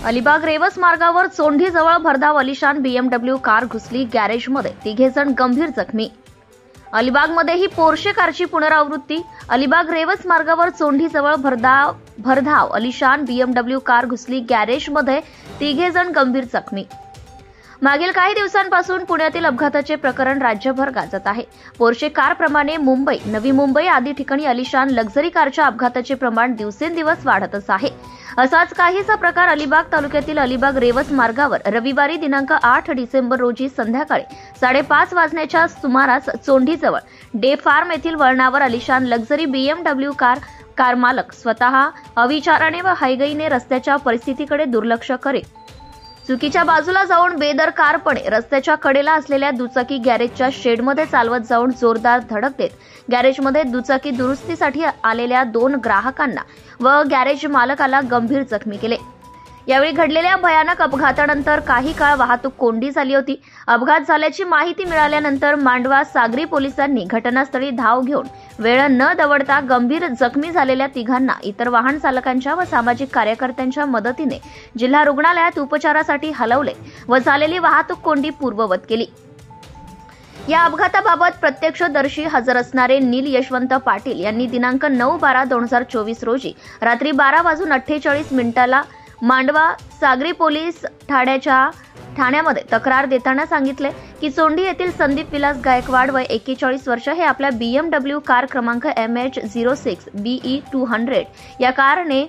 अलिबाग रेवस मार्गावर चोंढीजवळ भरधाव अलिशान BMW कार घुसली गॅरेजमध्ये, 3 जण गंभीर जखमी. अलिबागमध्येही पोर्शे कारची पुनरावृत्ती. अलिबाग रेवस मार्गावर चोंढीजवळ भरधाव अलिशान BMW कार घुसली गॅरेजमध्ये, 3 जण गंभीर जखमी. मागील काही दिवसांपासून पुण्यातील अपघाताचे प्रकरण राज्यभर गाजत आहे. पोर्शे कारप्रमाणे मुंबई, नवी मुंबई आदी ठिकाणी अलिशान लक्झरी कारच्या अपघाताचे प्रमाण दिवसेंदिवस वाढतच आहे. असाच काहीसा प्रकार अलिबाग तालुक्यातील अलिबाग रेवस मार्गावर रविवारी दिनांक 8 डिसेंबर रोजी संध्याकाळी 5:30 वाजण्याच्या सुमारास चोंढीजवळ डे फार्म येथील वळणावर अलिशान लक्झरी BMW कार मालक स्वतः अविचाराने व हयगईने रस्त्याच्या परिस्थितीकडे दुर्लक्ष करीत चुकीच्या बाजूला जाऊन बेदरकारपणे रस्त्याच्या कडेला असलेल्या दुचाकी गॅरेजच्या शेडमध्ये चालवत जाऊन जोरदार धडक देत गॅरेजमध्ये दुचाकी दुरुस्तीसाठी आलेल्या 2 ग्राहकांना व गॅरेज मालकाला गंभीर जखमी केले. यावेळी घडलेल्या भयानक अपघातानंतर काही काळ वाहतूक कोंडी झाली होती. अपघात झाल्याची माहिती मिळाल्यानंतर मांडवा सागरी पोलिसांनी घटनास्थळी धाव घेऊन वेळ न दवडता गंभीर जखमी झालेल्या 3घांना इतर वाहन चालकांच्या व सामाजिक कार्यकर्त्यांच्या मदतीने जिल्हा रुग्णालयात उपचारासाठी हलवले व झालेली वाहतूक कोंडी पूर्ववत केली. या अपघाताबाबत प्रत्यक्षदर्शी हजर असणारे नील यशवंत पाटील यांनी दिनांक 9/12/2024 रोजी रात्री 12:48 मांडवा सागरी पोलीस ठाण्यामध्ये तक्रार देताना सांगितले की चोंढी येथील संदीप विलास गायकवाड वय 41 वर्ष हे आपल्या BMW कार क्रमांक MH06 BE 200 या कारने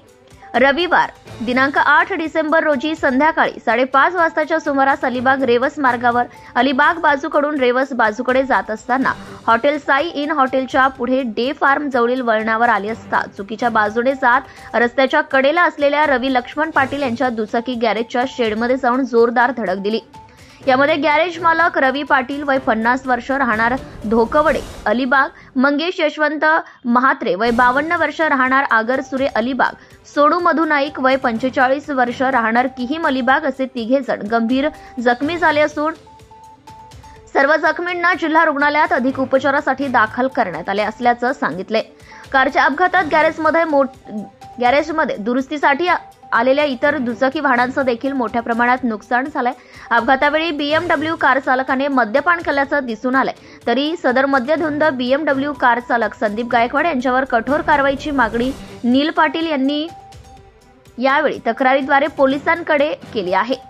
रविवार दिनांक 8 डिसेंबर रोजी संध्याकाळी 5:30 वाजताच्या सुमारास अलिबाग रेवस मार्गावर अलिबाग बाजूकडून रेवस बाजूकडे जात असताना हॉटेल साई इन हॉटेलच्या पुढे डे फार्म जवळील वळणावर आले असता चुकीच्या बाजूने जात रस्त्याच्या कडेला असलेल्या रवी लक्ष्मण पाटील यांच्या दुचाकी गॅरेजच्या शेडमध्ये जाऊन जोरदार धडक दिली. यामध्ये गॅरेज मालक रवी पाटील वय 50 वर्ष राहणार धोकवडे अलिबाग, मंगेश यशवंत महात्रे वय 52 वर्ष राहणार आगरसुरे अलिबाग, सोनू मधु नाईक वय 45 वर्ष राहणार किहीम अलिबाग असे 3 जण गंभीर जखमी झाले असून सर्व जखमींना जिल्हा रुग्णालयात अधिक उपचारासाठी दाखल करण्यात आले असल्याचं सांगितले. कारच्या अपघातात गॅरेजमध्ये दुरुस्तीसाठी आलेल्या इतर दुचाकी वाहनांचं देखील मोठ्या प्रमाणात नुकसान झालंय. अपघातावेळी BMW कार चालकाने मद्यपान केल्याचं दिसून आलंय. तरी सदर मद्यधुंद BMW कार चालक संदीप गायकवाड यांच्यावर कठोर कारवाईची मागणी नील पाटील यांनी यावेळी तक्रारीद्वारे पोलिसांकडे केली आहे.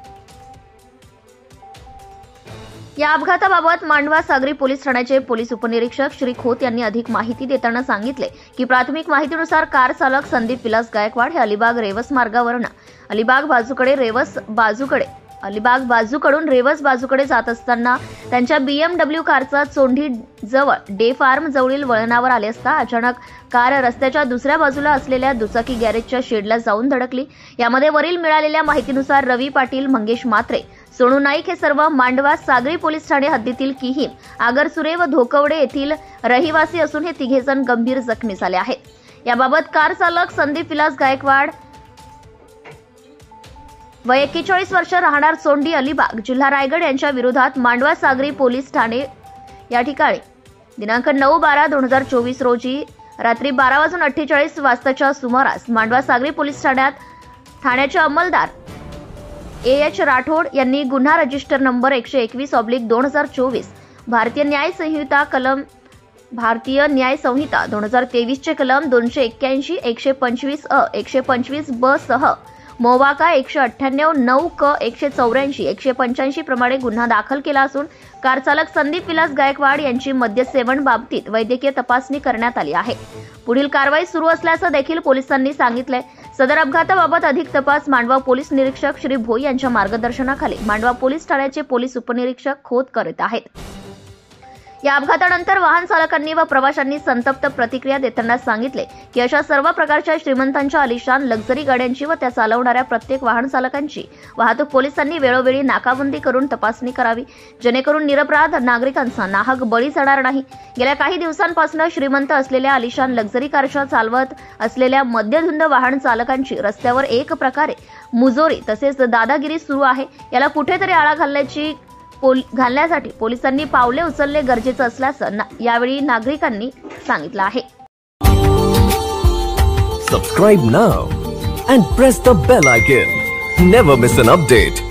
या अपघाताबाबत मांडवा सागरी पोलीस ठाण्याचे पोलीस उपनिरीक्षक श्री खोत यांनी अधिक माहिती देताना सांगितले की प्राथमिक माहितीनुसार कार चालक संदीप विलास गायकवाड हे अलिबाग रेवस मार्गावरून अलिबाग बाजूकडून रेवस बाजूकडे जात असताना त्यांच्या BMW कारचा चोंढी जवळ डे फार्म जवळील वळणावर आले असता अचानक कार रस्त्याच्या दुसऱ्या बाजूला असलेल्या दुचाकी गॅरेजच्या शेडला जाऊन धडकली. यामध्ये वरील मिळालेल्या माहितीनुसार रवी पाटील, मंगेश म्हात्रे, सोनू नाईक हे सर्व मांडवा सागरी पोलीस ठाणे हद्दीतील किहीम, आगरसुरे व धोकवडे येथील रहिवासी असून हे 3 जण गंभीर जखमी झाले आहेत. याबाबत कार चालक संदीप विलास गायकवाड वय 41 वर्ष राहणार चोंडी अलिबाग, जिल्हा रायगड यांच्या विरोधात मांडवा सागरी पोलीस ठाणे या ठिकाणी दिनांक 9/12/2024 रोजी रात्री 12:48 वाजताच्या सुमारास मांडवा सागरी पोलीस ठाण्याचे अंमलदार AH राठोड यांनी गुन्हा रजिस्टर नंबर 121/2024 भारतीय न्याय संहिता 2023 चे कलम 281, 125 अ, 125 ब सह मोवाका 198, 9 क, 184, 185 प्रमाणे गुन्हा दाखल केला असून कार चालक संदीप विलास गायकवाड यांची मद्यसेवन बाबतीत वैद्यकीय तपासणी करण्यात आली आहे. पुढील कारवाई सुरू असल्याचं देखील पोलिसांनी सांगितलंय. सदर अपघाताबाबत अधिक तपास मांडवा पोलीस निरीक्षक श्री भोई यांच्या मार्गदर्शनाखाली मांडवा पोलीस ठाण्याचे पोलीस उपनिरीक्षक खोत करत आहेत. या अपघातानंतर वाहन चालकांनी व प्रवाशांनी संतप्त प्रतिक्रिया देताना सांगितले की अशा सर्व प्रकारच्या श्रीमंतांच्या आलिशान लक्झरी गाड्यांची व त्या चालवणाऱ्या प्रत्येक वाहन चालकांची वाहतूक पोलिसांनी वेळोवेळी नाकाबंदी करून तपासणी करावी, जेणेकरून निरपराध नागरिकांचा नाहक बळी जाणार नाही. गेल्या काही दिवसांपासून श्रीमंत असलेल्या आलिशान लक्झरी कारच्या चालवत असलेल्या मद्यधुंद वाहन चालकांची रस्त्यावर एक प्रकारे मुजोरी तसेच दादागिरी सुरू आहे. याला कुठेतरी आळा घालण्यासाठी पोलिसांनी पावले उचलणे गरजेचं असल्याचं यावेळी नागरिकांनी सांगितलं आहे. Subscribe now and press the bell icon. Never miss an update.